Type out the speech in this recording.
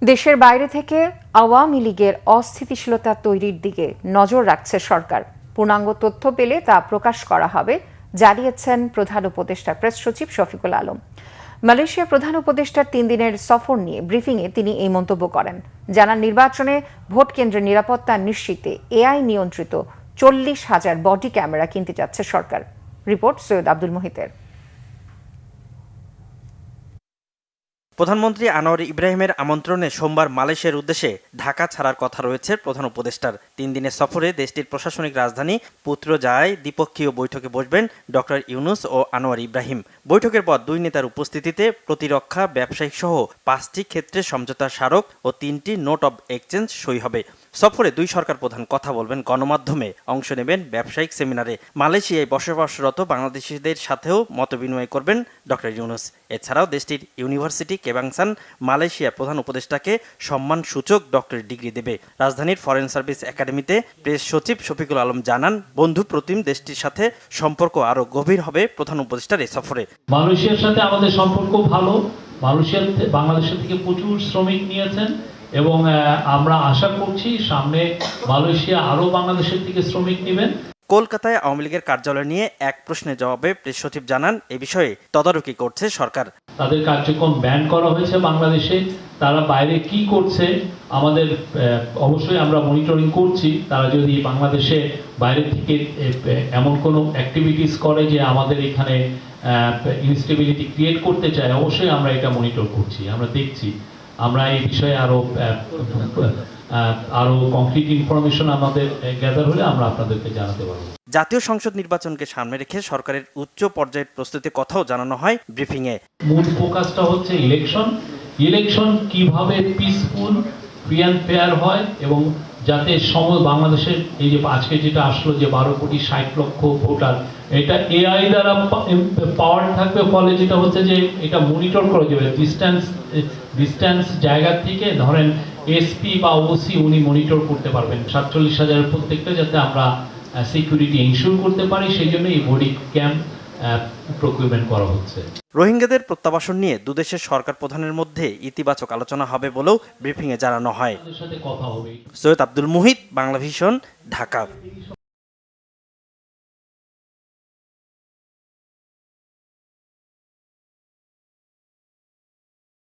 দেশের বাইরে থেকে আওয়ামী লীগের অস্থিতিশীলতা তৈরির দিকে নজর রাখছে সরকার। পূর্ণাঙ্গ তথ্য পেলে তা প্রকাশ করা হবে, জানিয়েছেন প্রধান উপদেষ্টা প্রেস সচিব শফিকুল আলম। মালয়েশিয়া প্রধান উপদেষ্টার 3 দিনের সফর নিয়ে ব্রিফিংয়ে তিনি এই মন্তব্য করেন। জানান, নির্বাচনে ভোট কেন্দ্রের নিরাপত্তা নিশ্চিতে এআই নিয়ন্ত্রিত 40,000 বডি ক্যামেরা কিনতে যাচ্ছে সরকার। রিপোর্ট সৈয়দ আব্দুল মুহিতের। প্রধানমন্ত্রী আনোয়ার ইব্রাহিমের আমন্ত্রণে সোমবার মালয়েশিয়ার উদ্দেশ্যে ঢাকা ছাড়ার কথা রয়েছে প্রধান উপদেষ্টার। 3 দিনের সফরে দেশটির প্রশাসনিক রাজধানী পুত্রজায়ায় দ্বিপক্ষীয় বৈঠকে বসবেন ডক্টর ইউনুস ও আনোয়ার ইব্রাহিম। বৈঠকের পর দুই নেতার উপস্থিতিতে প্রতিরক্ষা, ব্যবসায়িক সহ 5টি ক্ষেত্রে সমঝোতা স্মারক ও 3টি নোট অব এক্সচেঞ্জ সই হবে। সফরে দুই সরকার প্রধান কথা বলবেন, গণমাধ্যমে অংশ নেবেন, ব্যবসায়িক সেমিনারে মালয়েশিয়ায় বসবাসরত বাংলাদেশিদের সাথেও মতবিনিময় করবেন ডক্টর ইউনুস। এছাড়াও দেশটির ইউনিভার্সিটি কেবাংসান মালয়েশিয়া প্রধান উপদেষ্টাকে সম্মানসূচক ডক্টর ডিগ্রি দেবে। রাজধানীর ফরেন সার্ভিস একাডেমিতে প্রেস সচিব শফিকুল আলম জানান, বন্ধু প্রতিম দেশটির সাথে সম্পর্ক আরও গভীর হবে প্রধান উপদেষ্টার এই সফরে। মালয়েশিয়ার সাথে আমাদের সম্পর্ক ভালো। মালয়েশিয়ার বাংলাদেশের থেকে প্রচুর শ্রমিক নিয়েছেন এবং আমরা আশা করছি সামনে মালয়েশিয়া আরও বাংলাদেশের থেকে শ্রমিক নেবেন। কলকাতায় আওয়ামী লীগের কার্যালয় নিয়ে এক প্রশ্নের জবাবে প্রেস সচিব জানান, এ বিষয়ে তদারকি করছে সরকার। তাদের কার্যক্রম ব্যান করা হয়েছে বাংলাদেশে। তারা বাইরে কি করছে আমাদের অবশ্যই আমরা মনিটরিং করছি। তারা যদি বাংলাদেশে বাইরে থেকে এমন কোনো অ্যাক্টিভিটিস করে যে আমাদের এখানে ইনস্টেবিলিটি ক্রিয়েট করতে চায়, অবশ্যই আমরা এটা মনিটর করছি, আমরা দেখছি। আমরা এই বিষয়ে আরো কংক্রিট ইনফরমেশন আমাদের গ্যাদার হলে আমরা আপনাদেরকে জানাতে পারবো। জাতীয় সংসদ নির্বাচনকে সামনে রেখে সরকারের উচ্চ পর্যায়ের প্রস্তুতির কথাও জানানো হয় ব্রিফিংয়ে। মূল ফোকাসটা হচ্ছে ইলেকশন কিভাবে পিসফুল, ফ্রি অ্যান্ড ফেয়ার হয় এবং যাতে বাংলাদেশের এই যে আজকে যেটা আসলো যে 12,60,00,000 ভোটার, এটা এআই দ্বারা পাওয়ার থাকবে, ফলে যেটা হচ্ছে যে এটা মনিটর করা যাবে ডিস্টেন্স জায়গা থেকে। ধরেন এসপি বা ওসি উনি মনিটর করতে পারবেন 47,000 প্রত্যেকটা, যাতে আমরা সিকিউরিটি ইনশিওর করতে পারি। সেই জন্য এই বডি ক্যাম্প প্রকিউরমেন্ট করা হচ্ছে। রোহিঙ্গাদের প্রত্যাবাসন নিয়ে দুদেশের সরকার প্রধানের মধ্যে ইতিবাচক আলোচনা হবে বলেও ব্রিফিংয়ে জানানো হয়। কথা হবে। সৈয়দ আব্দুল মুহিত, বাংলা ভিশন, ঢাকা।